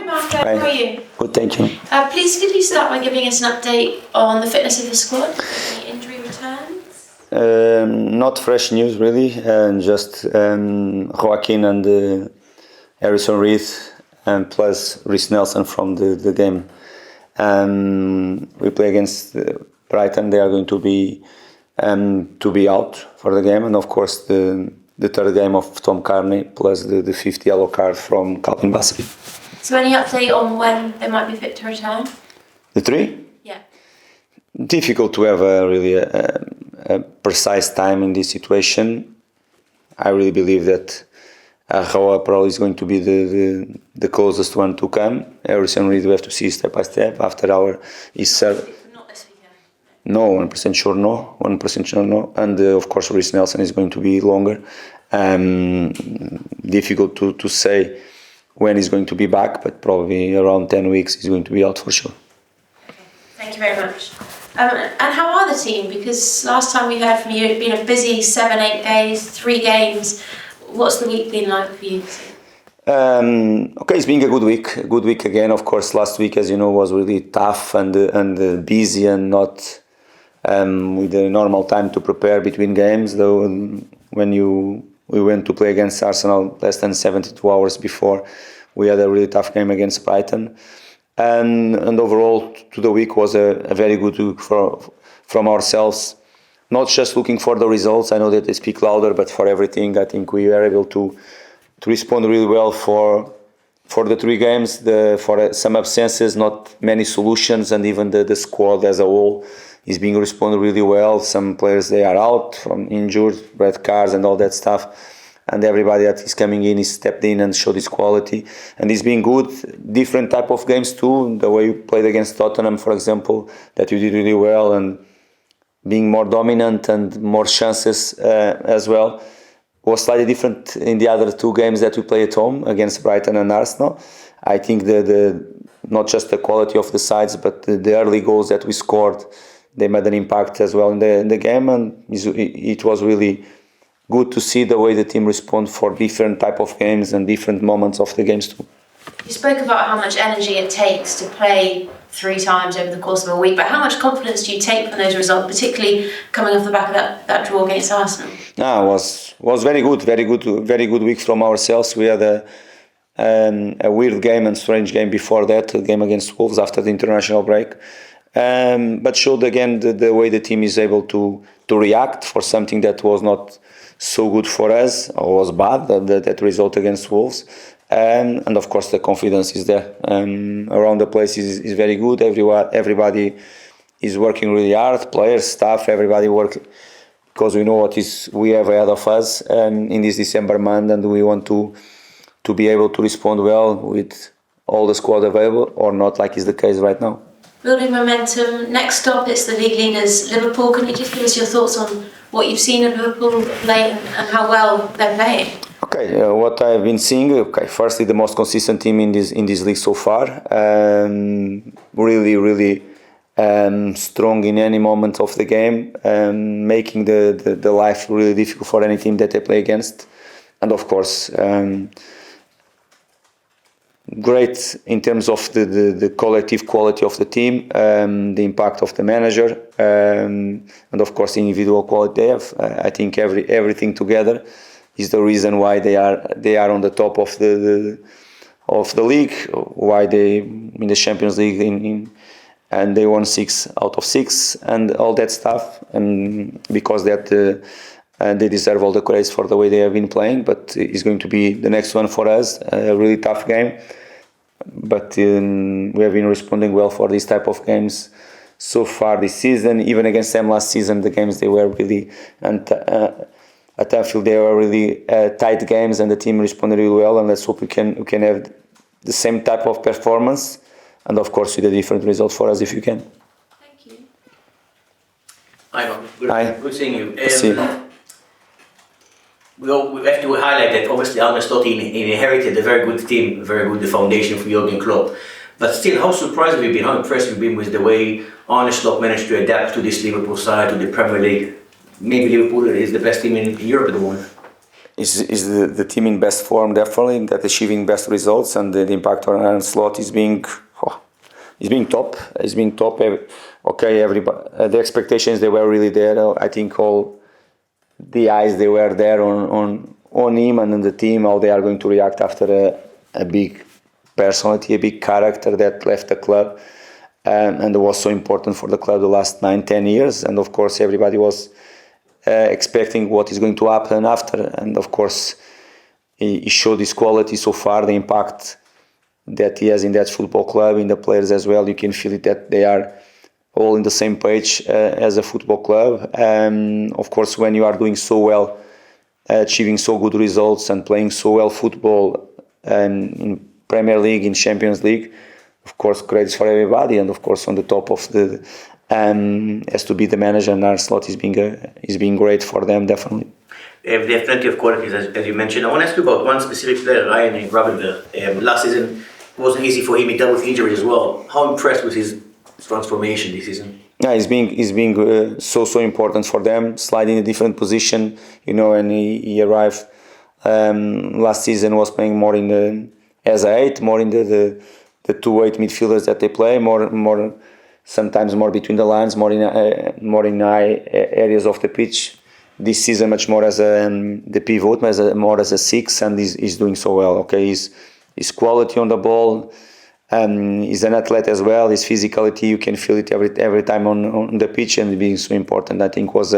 Marco. How are you? Good, thank you. Please could you start by giving us an update on the fitness of the squad? Any injury returns? Not fresh news really, just Joaquin and Harrison Reed, and plus Reece Nelson from the game. We play against Brighton. They are going to be out for the game, and of course the third game of Tom Cairney, plus the fifth yellow card from Bassey. So any update on when they might be fit to return? The three? Yeah. Difficult to have a precise time in this situation. I really believe that Raul probably is going to be the closest one to come. Harrison Reed we have to see step by step after his serve. Not this weekend. No, 100% sure no. 1% sure no. And of course Reece Nelson is going to be longer. Difficult to say when he's going to be back, but probably around 10 weeks he's going to be out for sure. Okay. Thank you very much. And how are the team? Because last time we heard from you, it's been a busy 7-8 days, 3 games. What's the week been like for you? Okay, it's been a good week. A good week again. Of course, last week, as you know, was really tough and busy and not with the normal time to prepare between games. Though when we went to play against Arsenal less than 72 hours before, we had a really tough game against Brighton. And overall, to the week was a very good week from ourselves. Not just looking for the results, I know that they speak louder, but for everything, I think we were able to respond really well for the 3 games, for some absences, not many solutions, and even the squad as a whole is being responded really well. Some players, they are out from injured, red cards and all that stuff, and everybody that is coming in is stepped in and showed his quality, and it's been good. Different type of games too, the way you played against Tottenham, for example, that you did really well, and being more dominant and more chances as well, was slightly different in the other 2 games that we play at home against Brighton and Arsenal. I think not just the quality of the sides, but the early goals that we scored, they made an impact as well in the game, and it was really good to see the way the team respond for different type of games and different moments of the games too. You spoke about how much energy it takes to play 3 times over the course of a week, but how much confidence do you take from those results, particularly coming off the back of that draw against Arsenal? Was very good week from ourselves. We had a weird game and strange game before that, a game against Wolves after the international break, but showed again the way the team is able to react for something that was not so good for us, or was bad, that result against Wolves. And of course the confidence is there. Around the place is very good. Everybody is working really hard, players, staff, everybody working, because we know what we have ahead of us in this December month, and we want to be able to respond well with all the squad available, or not, like is the case right now. Building momentum. Next stop, it's the league leaders, Liverpool. Can you just give us your thoughts on what you've seen of Liverpool play and how well they're playing? Okay, what I've been seeing. Okay, firstly, the most consistent team in this league so far. Really strong in any moment of the game, making the life really difficult for any team that they play against, and of course, great in terms of the collective quality of the team, the impact of the manager, and of course the individual quality they have. I think everything together is the reason why they are on the top of the league, why they in the Champions League and they won 6 out of 6 and all that stuff, and because that they deserve all the praise for the way they have been playing. But it's going to be the next one for us, a really tough game, but we have been responding well for these type of games so far this season. Even against them last season, the games they were really at Anfield, they were really tight games, and the team responded really well. And let's hope we can have the same type of performance, and of course with a different result for us if you can. Thank you. Hi, good seeing you. See you. We have to highlight that obviously Arne Slot inherited a very good team, very good foundation for Jurgen Klopp. But still, how surprised have you been, how impressed have you been with the way Arne Slot managed to adapt to this Liverpool side, to the Premier League? Maybe Liverpool is the best team in Europe at the moment. the team in best form, definitely, that achieving best results, and the impact on Arne Slot is being top. It's being top. Okay, everybody, the expectations, they were really there. I think all the eyes, they were there on him and on the team, how they are going to react after a big personality, a big character that left the club, and it was so important for the club the last 9-10 years. And of course, everybody was expecting what is going to happen after. And of course, he showed his quality so far, the impact that he has in that football club, in the players as well. You can feel it that they are all in the same page as a football club. Of course, when you are doing so well, achieving so good results and playing so well football in Premier League, in Champions League, of course, credits for everybody. And of course, on the top of the has to be the manager, and Arne Slot is being great for them, definitely. They have plenty of qualities, as you mentioned. I want to ask you about one specific player, Gravenberch. Last season, it wasn't easy for him. He dealt with injuries as well. How impressed with his transformation this season? Yeah, he's being so important for them. Sliding a different position, and he arrived last season, was playing more as a 8, more in the 2-8 midfielders that they play, more sometimes more between the lines, more in high areas of the pitch. This season, much more as the pivot, more as a 6, and he's doing so well. Okay, his quality on the ball. He's an athlete as well. His physicality, you can feel it every time on the pitch, and being so important, I think, was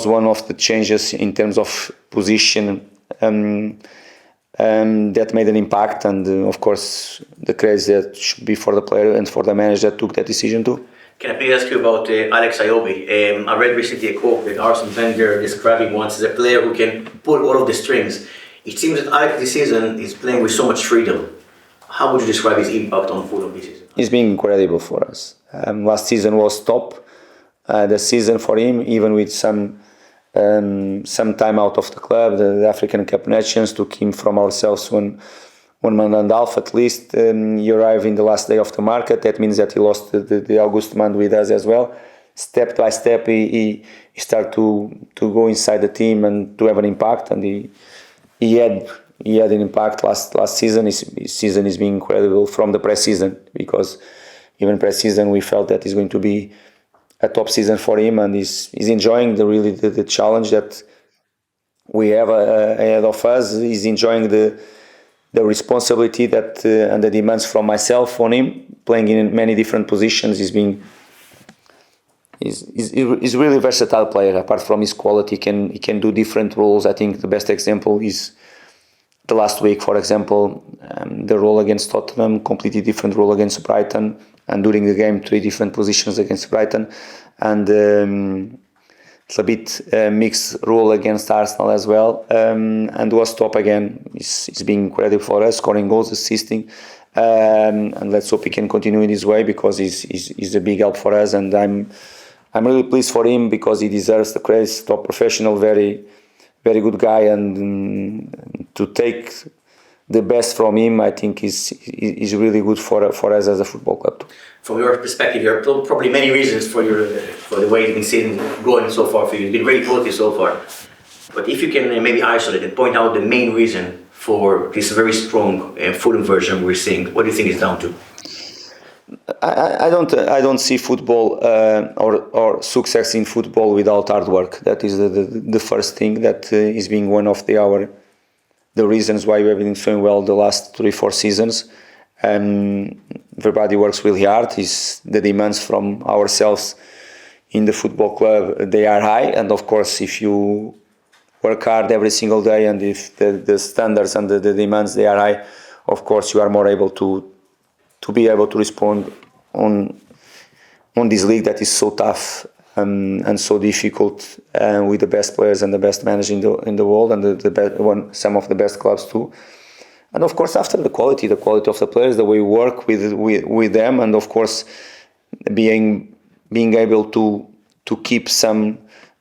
one of the changes in terms of position that made an impact. And of course, the credit that should be for the player and for the manager that took that decision too. Can I please ask you about Alex Iwobi? I read recently a quote with Arsene Wenger describing once as a player who can pull all of the strings. It seems that Alex this season is playing with so much freedom. How would you describe his impact on Fulham this season? It's been incredible for us. Last season was top. The season for him, even with some time out of the club, the African Cup Nations took him from ourselves 1 month and a half at least. He arrived in the last day of the market. That means that he lost the August month with us as well. Step by step, he started to go inside the team and to have an impact, and he had an impact last season. His season is being incredible from the pre-season, because even pre-season we felt that it's going to be a top season for him, and he's enjoying the challenge that we have ahead of us. He's enjoying the responsibility that and the demands from myself on him, playing in many different positions. He's really versatile player. Apart from his quality, he can do different roles. I think the best example is the last week, for example, the role against Tottenham, completely different role against Brighton, and during the game 3 different positions against Brighton, and it's a bit mixed role against Arsenal as well, and was top again. He's being incredible for us, scoring goals, assisting, and let's hope he can continue in this way, because he's a big help for us, and I'm really pleased for him, because he deserves the credit. Top professional, very good guy, and to take the best from him, I think is really good for us as a football club too. From your perspective, there are probably many reasons for the way it's been going so far for you. It's been very positive so far. But if you can maybe isolate and point out the main reason for this very strong Fulham version we're seeing, what do you think it's down to? I don't see football or success in football without hard work. That is the first thing that is being one of the reasons why we have been doing well the last 3-4 seasons. Everybody works really hard. The demands from ourselves in the football club, they are high, and of course, if you work hard every single day, and if the standards and the demands, they are high, of course you are more able to be able to respond on this league that is so tough and so difficult, with the best players and the best managers in the world, and some of the best clubs too. And of course, after the quality of the players, the way we work with them, and of course being able to keep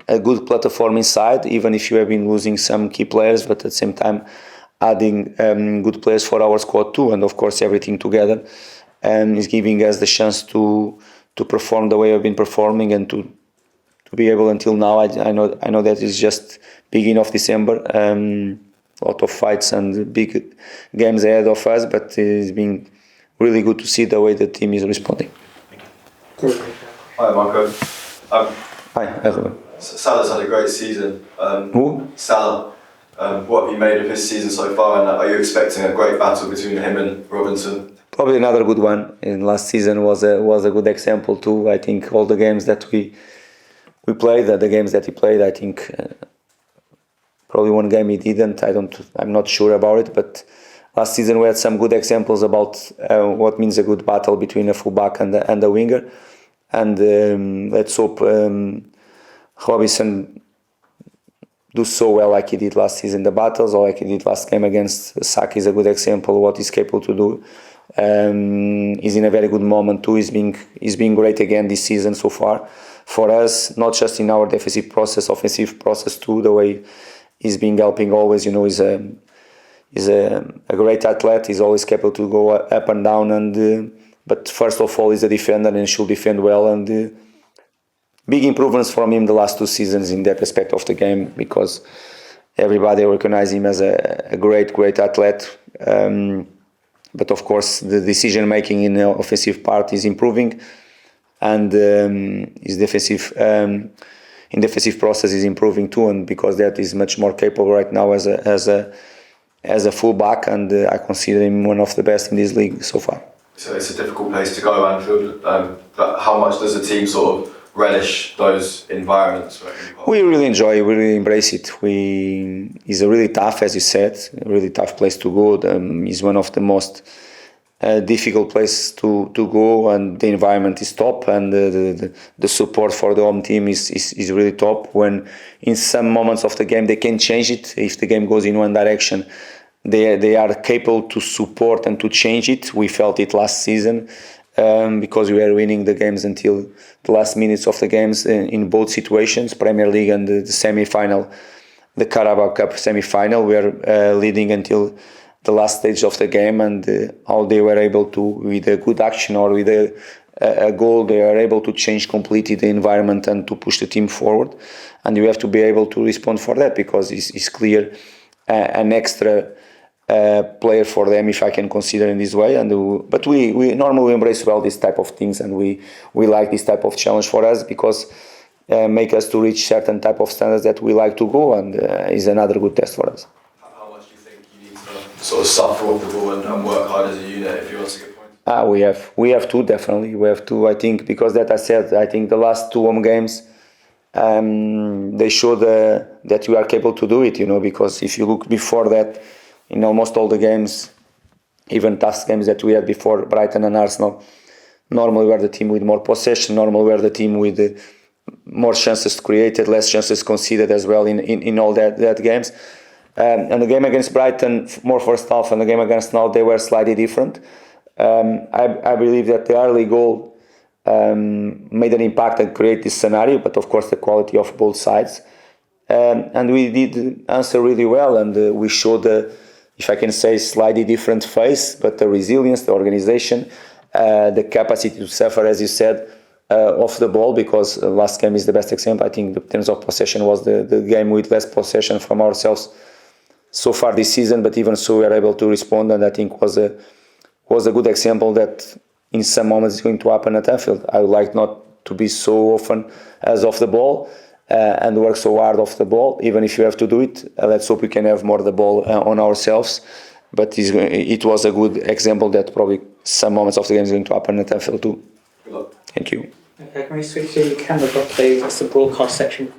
a good platform inside, even if you have been losing some key players, but at the same time adding good players for our squad too. And of course, everything together is giving us the chance to perform the way we've been performing, and to be able until now. I know that it's just beginning of December. A lot of fights and big games ahead of us, but it's been really good to see the way the team is responding. Hi Marco. Hi, everyone. Salah's had a great season. Who? Salah. What have you made of his season so far, and are you expecting a great battle between him and Robinson? Probably another good one. In last season was a good example too. I think all the games that we played, the games that he played, I think probably one game he didn't. I'm not sure about it, but last season we had some good examples about what means a good battle between a fullback and a winger. And let's hope Robinson do so well like he did last season, the battles, or like he did last game against Saka is a good example of what he's capable to do. He's in a very good moment too. He's been great again this season so far for us, not just in our defensive process, offensive process too. The way he's been helping always, he's a great athlete. He's always capable to go up and down, and but first of all, he's a defender and should defend well. And big improvements from him the last 2 seasons in that aspect of the game, because everybody recognizes him as a great athlete. But of course, the decision making in the offensive part is improving, and his defensive in defensive process is improving too. And because that is much more capable right now as a fullback, and I consider him one of the best in this league so far. So it's a difficult place to go, Anfield. But how much does the team sort of relish those environments? We really enjoy, we really embrace it. It's a really tough, as you said, a really tough place to go. It's one of the most difficult places to go, and the environment is top, and the support for the home team is really top. When in some moments of the game they can change it, if the game goes in one direction, they are capable to support and to change it. We felt it last season. Because we were winning the games until the last minutes of the games in both situations, Premier League and the semi-final, the Carabao Cup semi-final. We were leading until the last stage of the game, and how they were able to, with a good action or with a goal, they are able to change completely the environment and to push the team forward. And you have to be able to respond for that, because it's clear an extra player for them, if I can consider in this way. But we normally embrace well this type of things, and we like this type of challenge for us, because make us to reach certain type of standards that we like to go, and is another good test for us. How much do you think you need to sort of suffer off the ball and work hard as a unit if you want to get points? We have to, definitely. We have to, I think, because that I said, I think the last 2 home games, they showed that we are capable to do it, because if you look before that, in almost all the games, even tough games that we had before Brighton and Arsenal, normally we are the team with more possession, normally we are the team with more chances created, less chances conceded as well in all that games. And the game against Brighton, more first half, and the game against now, they were slightly different. I believe that the early goal made an impact and create this scenario, but of course the quality of both sides. And we did answer really well, and we showed if I can say, slightly different face, but the resilience, the organization, the capacity to suffer, as you said, off the ball, because last game is the best example. I think in terms of possession was the game with less possession from ourselves so far this season, but even so we are able to respond, and I think was a good example that in some moments is going to happen at Anfield. I would like not to be so often as off the ball, and work so hard off the ball, even if you have to do it. Let's hope we can have more the ball on ourselves. But it was a good example that probably some moments of the game is going to happen at Anfield too. Good luck. Thank you. Okay, can we switch to your camera properly? That's the broadcast section.